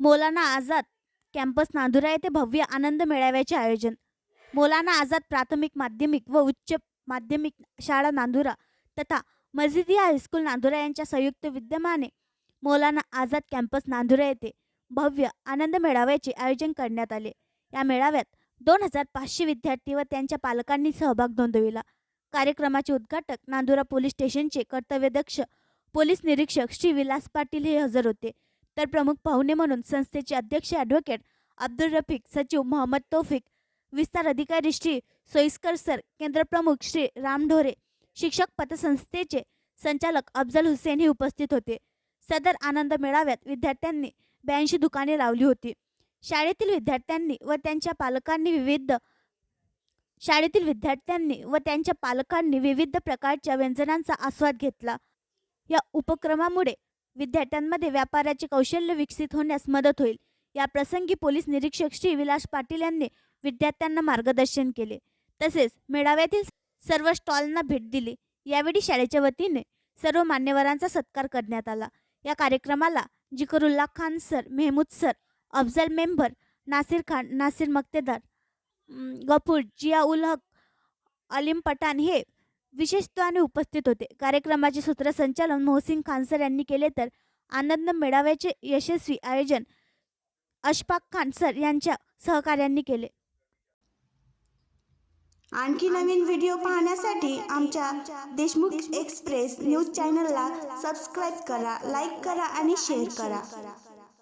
Maulana Azad campus Nandura येथे भव्य आनंद मेळाव्याचे आयोजन. मौलाना आझाद प्राथमिक माध्यमिक व उच्च माध्यमिक शाळा नांदुरा तथा मजिदिया हायस्कूल नांदुरा यांच्या संयुक्त विद्यमाने मौलाना आझाद कॅम्पस नांदुरा येथे भव्य आनंद मेळाव्याचे आयोजन करण्यात आले. या मेळाव्यात 2500 विद्यार्थी व त्यांच्या पालकांनी सहभाग नोंदविला. कार्यक्रमाचे उद्घाटक नांदुरा पोलीस स्टेशनचे कर्तव्यदक्ष पोलीस निरीक्षक श्री विलास पाटील हे हजर होते. तर प्रमुख पाहुणे म्हणून संस्थेचे अध्यक्ष ॲडव्होकेट अब्दुल रफिक, सचिव मोहम्मद तौफिक, विस्तार अधिकारी श्री सोईस्कर सर, केंद्र प्रमुख श्री राम ढोरे, शिक्षक पतसंस्थेचे संचालक अफजल हुसेन हे उपस्थित होते. सदर आनंद मेळाव्यात विद्यार्थ्यांनी 82 दुकाने लावली होती. शाळेतील विद्यार्थ्यांनी व त्यांच्या पालकांनी विविध प्रकारच्या व्यंजनांचा आस्वाद घेतला. या उपक्रमामुळे विद्यार्थ्यांमध्ये व्यापाराचे कौशल्य विकसित होण्यास मदत होईल. या प्रसंगी पोलीस निरीक्षक श्री विलास पाटील यांनी विद्यार्थ्यांना मार्गदर्शन केले. तसेच मेळाव्यातील सर्व स्टॉलना भेट दिली. यावेळी शाळेच्या वतीने सर्व मान्यवरांचा सत्कार करण्यात आला. या कार्यक्रमाला Zikrulla Khan sir, Mehmood sir, Afzal member, Nasir Khan, Nasir Maktedar, Gafoor, Ziya ul Haq, Aleem Pathan हे विशेषत्वाने उपस्थित होते. कार्यक्रमाचे सूत्रसंचालन मोहसिन खान सर यांनी केले तर आनंद मेळाव्याचे यशस्वी आयोजन अशफाक खान सर यांच्या सहकार्यांनी केले. आणखी नवीन व्हिडिओ पाहण्यासाठी आमच्या देशमुख एक्सप्रेस न्यूज चॅनलला सबस्क्राईब करा, लाईक करा आणि शेअर करा.